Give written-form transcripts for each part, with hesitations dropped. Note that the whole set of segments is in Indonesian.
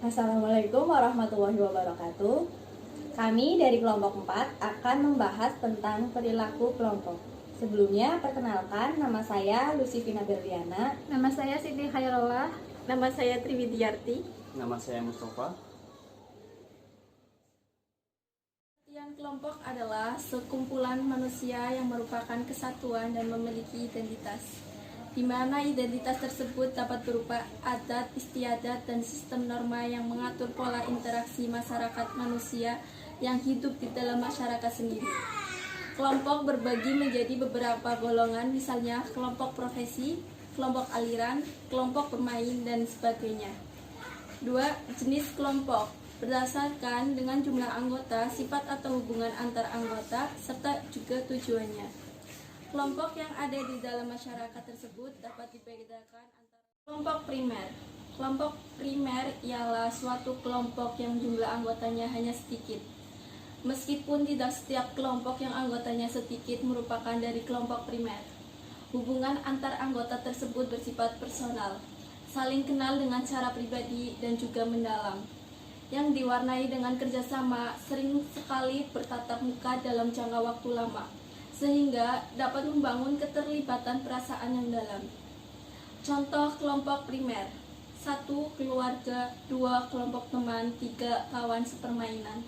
Assalamualaikum warahmatullahi wabarakatuh. Kami dari kelompok 4 akan membahas tentang perilaku kelompok. Sebelumnya, perkenalkan, nama saya Lucifina Berliana. Nama saya Siti Khairullah. Nama saya Triwidiarti. Nama saya Mustafa. Pengertian kelompok adalah sekumpulan manusia yang merupakan kesatuan dan memiliki identitas, di mana identitas tersebut dapat berupa adat, istiadat, dan sistem norma yang mengatur pola interaksi masyarakat manusia yang hidup di dalam masyarakat sendiri. Kelompok berbagi menjadi beberapa golongan, misalnya kelompok profesi, kelompok aliran, kelompok pemain, dan sebagainya. 2. Jenis kelompok berdasarkan dengan jumlah anggota, sifat atau hubungan antar anggota, serta juga tujuannya. Kelompok yang ada di dalam masyarakat tersebut dapat dibedakan antara kelompok primer. Kelompok primer ialah suatu kelompok yang jumlah anggotanya hanya sedikit. Meskipun tidak setiap kelompok yang anggotanya sedikit merupakan dari kelompok primer. Hubungan antar anggota tersebut bersifat personal, saling kenal dengan cara pribadi dan juga mendalam, yang diwarnai dengan kerjasama, sering sekali bertatap muka dalam jangka waktu lama, sehingga dapat membangun keterlibatan perasaan yang dalam. Contoh kelompok primer: 1. Keluarga, 2. Kelompok teman, 3. Kawan sepermainan.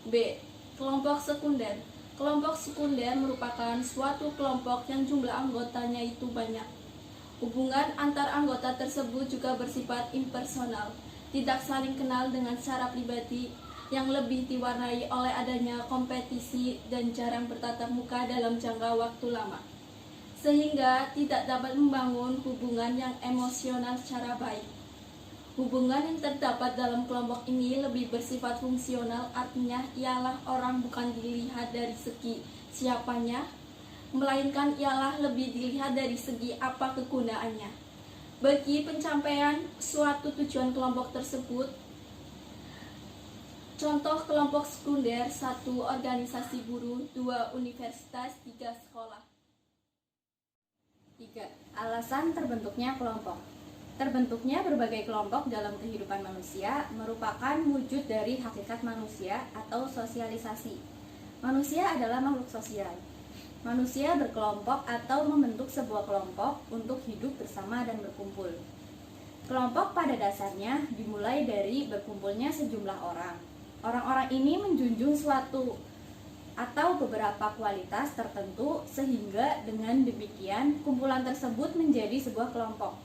B. Kelompok sekunder. Kelompok sekunder merupakan suatu kelompok yang jumlah anggotanya itu banyak. Hubungan antar anggota tersebut juga bersifat impersonal, tidak saling kenal dengan secara pribadi, yang lebih diwarnai oleh adanya kompetisi dan jarang bertatap muka dalam jangka waktu lama, sehingga tidak dapat membangun hubungan yang emosional secara baik. Hubungan yang terdapat dalam kelompok ini lebih bersifat fungsional, artinya ialah orang bukan dilihat dari segi siapanya, melainkan ialah lebih dilihat dari segi apa kegunaannya bagi pencapaian suatu tujuan kelompok tersebut. Contoh kelompok sekunder: 1. Organisasi buruh, 2. Universitas, 3. Sekolah. 3. Alasan terbentuknya kelompok. Terbentuknya berbagai kelompok dalam kehidupan manusia merupakan wujud dari hakikat manusia atau sosialisasi. Manusia adalah makhluk sosial. Manusia berkelompok atau membentuk sebuah kelompok untuk hidup bersama dan berkumpul. Kelompok pada dasarnya dimulai dari berkumpulnya sejumlah orang. Orang-orang ini menjunjung suatu atau beberapa kualitas tertentu, sehingga dengan demikian kumpulan tersebut menjadi sebuah kelompok.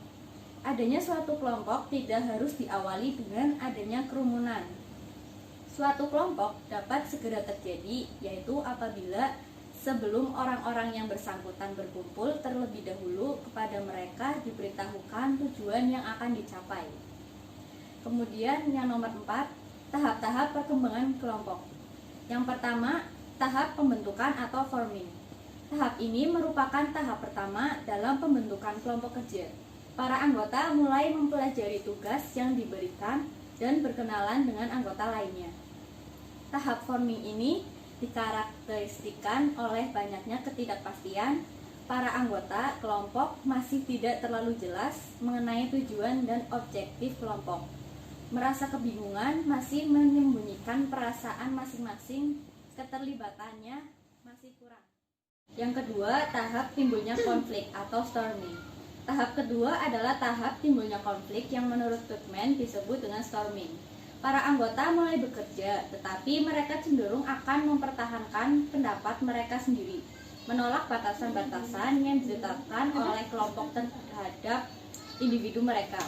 Adanya suatu kelompok tidak harus diawali dengan adanya kerumunan. Suatu kelompok dapat segera terjadi, yaitu apabila sebelum orang-orang yang bersangkutan berkumpul, terlebih dahulu kepada mereka diberitahukan tujuan yang akan dicapai. Kemudian yang nomor 4, tahap-tahap perkembangan kelompok. Yang pertama, tahap pembentukan atau forming. Tahap ini merupakan tahap pertama dalam pembentukan kelompok kerja. Para anggota mulai mempelajari tugas yang diberikan dan berkenalan dengan anggota lainnya. Tahap forming ini dikarakteristikkan oleh banyaknya ketidakpastian. Para anggota kelompok masih tidak terlalu jelas mengenai tujuan dan objektif kelompok. Merasa kebingungan, masih menyembunyikan perasaan masing-masing, keterlibatannya masih kurang. Yang kedua, tahap timbulnya konflik atau storming. Tahap kedua adalah tahap timbulnya konflik yang menurut Tuckman disebut dengan storming. Para anggota mulai bekerja, tetapi mereka cenderung akan mempertahankan pendapat mereka sendiri, menolak batasan-batasan yang ditetapkan oleh kelompok terhadap individu mereka.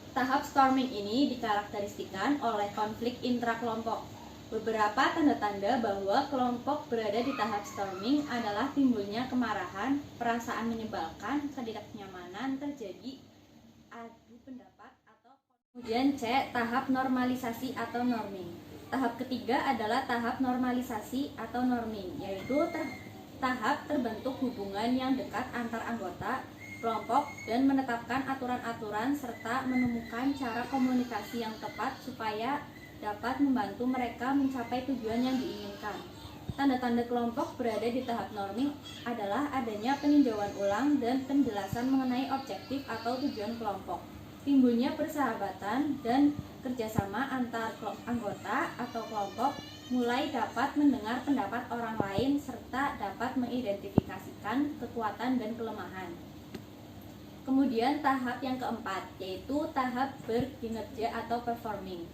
Tahap storming ini dikarakteristikkan oleh konflik intrakelompok. Beberapa tanda-tanda bahwa kelompok berada di tahap storming adalah timbulnya kemarahan, perasaan menyebalkan, ketidaknyamanan, terjadi adu pendapat atau. Kemudian C, tahap normalisasi atau norming. Tahap ketiga adalah tahap normalisasi atau norming, yaitu tahap terbentuk hubungan yang dekat antar anggota kelompok dan menetapkan aturan-aturan serta menemukan cara komunikasi yang tepat supaya dapat membantu mereka mencapai tujuan yang diinginkan. Tanda-tanda kelompok berada di tahap norming adalah adanya peninjauan ulang dan penjelasan mengenai objektif atau tujuan kelompok. timbulnya persahabatan dan kerjasama antar anggota atau kelompok, mulai dapat mendengar pendapat orang lain serta dapat mengidentifikasikan kekuatan dan kelemahan. Kemudian tahap yang keempat, yaitu tahap berkinerja atau performing,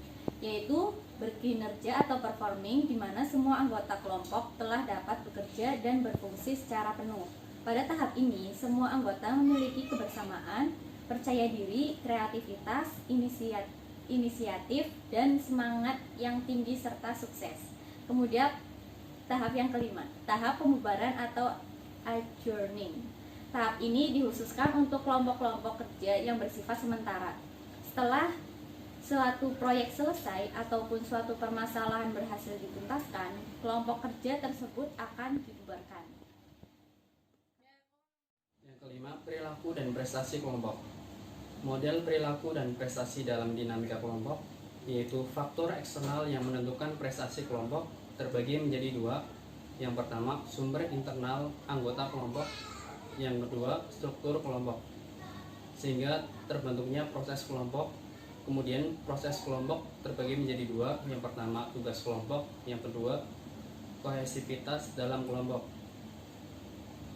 di mana semua anggota kelompok telah dapat bekerja dan berfungsi secara penuh. Pada tahap ini, semua anggota memiliki kebersamaan, percaya diri, kreativitas, inisiatif, dan semangat yang tinggi serta sukses. Kemudian tahap yang kelima, tahap pembubaran atau adjourning. Tahap ini dikhususkan untuk kelompok-kelompok kerja yang bersifat sementara. Setelah suatu proyek selesai ataupun suatu permasalahan berhasil dituntaskan, kelompok kerja tersebut akan dibubarkan. Yang kelima, perilaku dan prestasi kelompok. Model perilaku dan prestasi dalam dinamika kelompok, yaitu faktor eksternal yang menentukan prestasi kelompok, terbagi menjadi dua. Yang pertama, sumber internal anggota kelompok. Yang kedua, struktur kelompok, sehingga terbentuknya proses kelompok. Kemudian proses kelompok terbagi menjadi dua. Yang pertama, tugas kelompok. Yang kedua, kohesivitas dalam kelompok.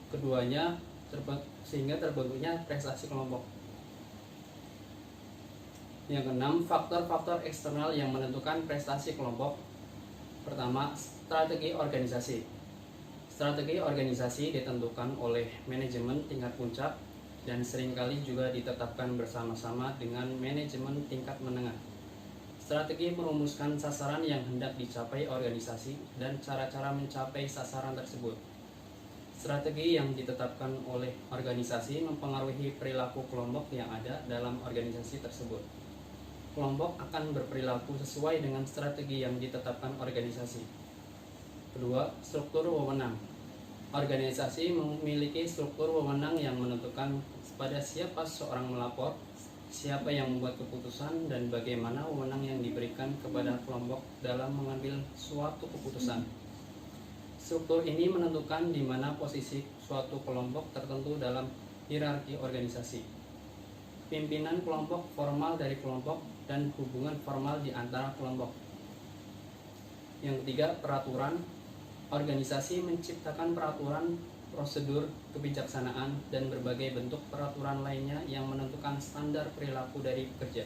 Keduanya sehingga terbentuknya prestasi kelompok. Yang keenam, faktor-faktor eksternal yang menentukan prestasi kelompok. Pertama, strategi organisasi. Strategi organisasi ditentukan oleh manajemen tingkat puncak dan seringkali juga ditetapkan bersama-sama dengan manajemen tingkat menengah. Strategi merumuskan sasaran yang hendak dicapai organisasi dan cara-cara mencapai sasaran tersebut. Strategi yang ditetapkan oleh organisasi mempengaruhi perilaku kelompok yang ada dalam organisasi tersebut. Kelompok akan berperilaku sesuai dengan strategi yang ditetapkan organisasi. Kedua, struktur wewenang. Organisasi memiliki struktur wewenang yang menentukan pada siapa seorang melapor, siapa yang membuat keputusan, dan bagaimana wewenang yang diberikan kepada kelompok dalam mengambil suatu keputusan. Struktur ini menentukan di mana posisi suatu kelompok tertentu dalam hierarki organisasi. Pimpinan kelompok formal dari kelompok dan hubungan formal di antara kelompok. Yang ketiga, peraturan. Organisasi menciptakan peraturan, prosedur, kebijaksanaan, dan berbagai bentuk peraturan lainnya yang menentukan standar perilaku dari pekerja.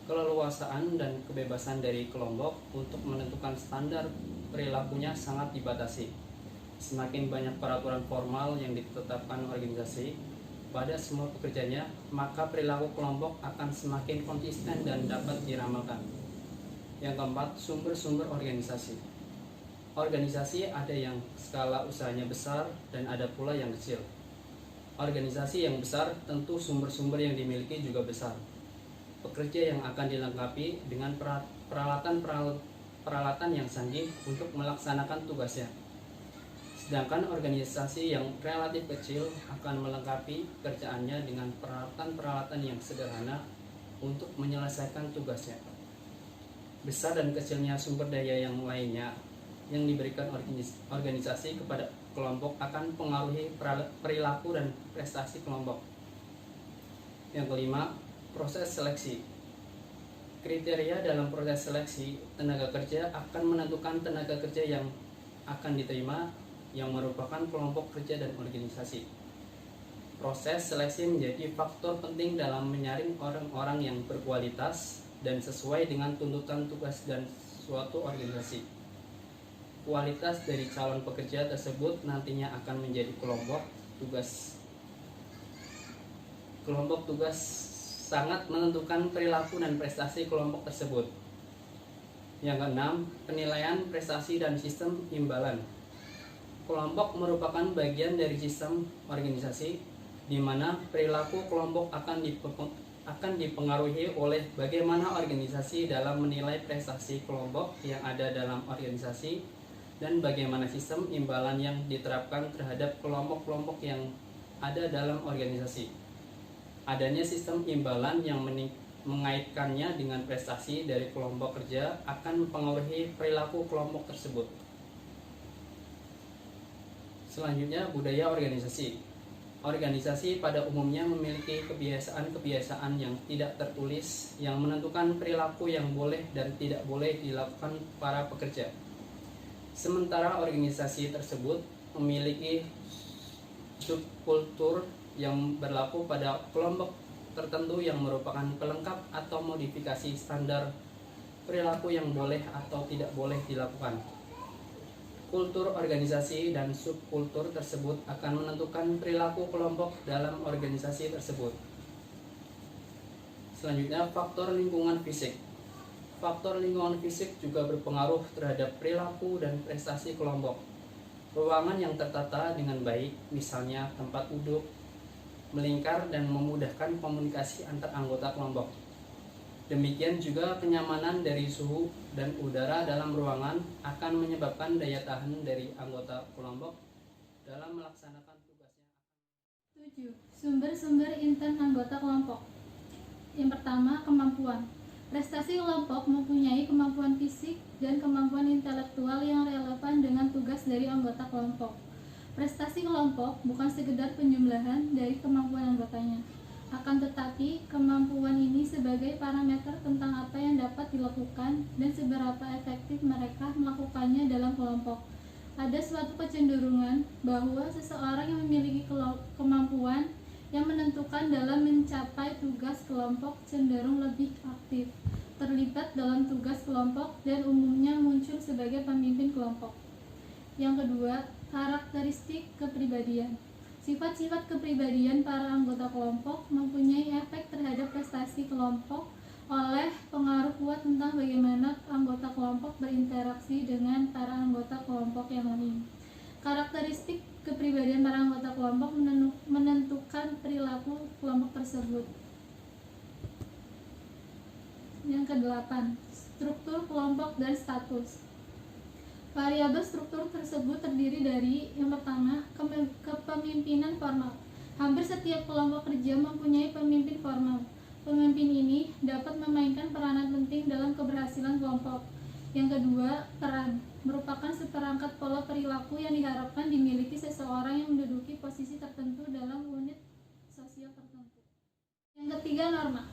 Keleluasaan dan kebebasan dari kelompok untuk menentukan standar perilakunya sangat dibatasi. Semakin banyak peraturan formal yang ditetapkan organisasi pada semua pekerjanya, maka perilaku kelompok akan semakin konsisten dan dapat diramalkan. Yang keempat, sumber-sumber organisasi. Organisasi ada yang skala usahanya besar dan ada pula yang kecil. Organisasi yang besar tentu sumber-sumber yang dimiliki juga besar. Pekerja yang akan dilengkapi dengan peralatan yang canggih untuk melaksanakan tugasnya. Sedangkan organisasi yang relatif kecil akan melengkapi kerjaannya dengan peralatan-peralatan yang sederhana untuk menyelesaikan tugasnya. Besar dan kecilnya sumber daya yang lainnya yang diberikan organisasi kepada kelompok akan mempengaruhi perilaku dan prestasi kelompok. Yang kelima, proses seleksi. Kriteria dalam proses seleksi tenaga kerja akan menentukan tenaga kerja yang akan diterima yang merupakan kelompok kerja dan organisasi. Proses seleksi menjadi faktor penting dalam menyaring orang-orang yang berkualitas dan sesuai dengan tuntutan tugas dan suatu organisasi. Kualitas dari calon pekerja tersebut nantinya akan menjadi kelompok tugas. Kelompok tugas sangat menentukan perilaku dan prestasi kelompok tersebut. Yang keenam, penilaian prestasi dan sistem imbalan. Kelompok merupakan bagian dari sistem organisasi di mana perilaku kelompok akan dipengaruhi oleh bagaimana organisasi dalam menilai prestasi kelompok yang ada dalam organisasi dan bagaimana sistem imbalan yang diterapkan terhadap kelompok-kelompok yang ada dalam organisasi. Adanya sistem imbalan yang mengaitkannya dengan prestasi dari kelompok kerja akan mempengaruhi perilaku kelompok tersebut. Selanjutnya, budaya organisasi. Organisasi pada umumnya memiliki kebiasaan-kebiasaan yang tidak tertulis yang menentukan perilaku yang boleh dan tidak boleh dilakukan para pekerja. Sementara organisasi tersebut memiliki subkultur yang berlaku pada kelompok tertentu yang merupakan pelengkap atau modifikasi standar perilaku yang boleh atau tidak boleh dilakukan. Kultur organisasi dan subkultur tersebut akan menentukan perilaku kelompok dalam organisasi tersebut. Selanjutnya, faktor lingkungan fisik. Faktor lingkungan fisik juga berpengaruh terhadap perilaku dan prestasi kelompok. Ruangan yang tertata dengan baik, misalnya tempat duduk, melingkar dan memudahkan komunikasi antar anggota kelompok. Demikian juga kenyamanan dari suhu dan udara dalam ruangan akan menyebabkan daya tahan dari anggota kelompok dalam melaksanakan tugasnya. 7. Sumber-sumber intent anggota kelompok. Yang pertama, kemampuan. Prestasi kelompok mempunyai kemampuan fisik dan kemampuan intelektual yang relevan dengan tugas dari anggota kelompok. Prestasi kelompok bukan sekedar penjumlahan dari kemampuan anggotanya. Akan tetapi, kemampuan ini sebagai parameter tentang apa yang dapat dilakukan dan seberapa efektif mereka melakukannya dalam kelompok. Ada suatu kecenderungan bahwa seseorang yang memiliki kemampuan yang menentukan dalam mencapai tugas kelompok cenderung lebih aktif, terlibat dalam tugas kelompok, dan umumnya muncul sebagai pemimpin kelompok. Yang kedua, karakteristik kepribadian. Sifat-sifat kepribadian para anggota kelompok mempunyai efek terhadap prestasi kelompok oleh pengaruh kuat tentang bagaimana anggota kelompok berinteraksi dengan para anggota kelompok yang lain. Karakteristik kepribadian para anggota kelompok menentukan perilaku kelompok tersebut. Yang kedelapan, struktur kelompok dan status. Variabel struktur tersebut terdiri dari, yang pertama, kepemimpinan formal. Hampir setiap kelompok kerja mempunyai pemimpin formal. Pemimpin ini dapat memainkan peranan penting dalam keberhasilan kelompok. Yang kedua, peran merupakan seperangkat pola perilaku yang diharapkan dimiliki seseorang yang menduduki posisi tertentu dalam unit sosial tertentu. Yang ketiga, norma.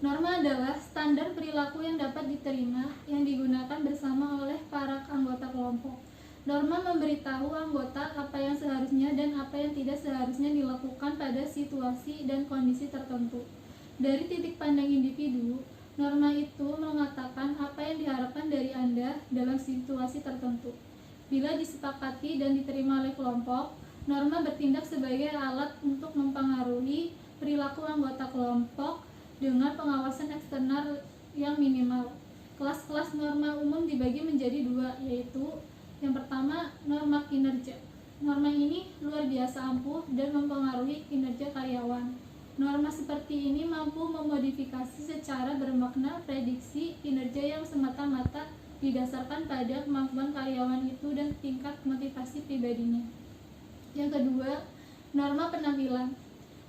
Norma adalah standar perilaku yang dapat diterima yang digunakan bersama oleh para anggota kelompok. Norma memberitahu anggota apa yang seharusnya dan apa yang tidak seharusnya dilakukan pada situasi dan kondisi tertentu. Dari titik pandang individu, norma itu mengatakan apa yang diharapkan dari Anda dalam situasi tertentu. Bila disepakati dan diterima oleh kelompok, norma bertindak sebagai alat untuk mempengaruhi perilaku anggota kelompok dengan pengawasan eksternal yang minimal. Kelas-kelas norma umum dibagi menjadi dua, yaitu yang pertama, norma kinerja. Norma ini luar biasa ampuh dan mempengaruhi kinerja karyawan. Norma seperti ini mampu memodifikasi secara bermakna prediksi kinerja yang semata-mata didasarkan pada kemampuan karyawan itu dan tingkat motivasi pribadinya. Yang kedua, norma penampilan.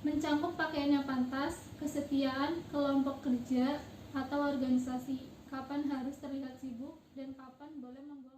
Mencakup pakaian yang pantas, kesetiaan kelompok kerja atau organisasi, kapan harus terlihat sibuk dan kapan boleh membuang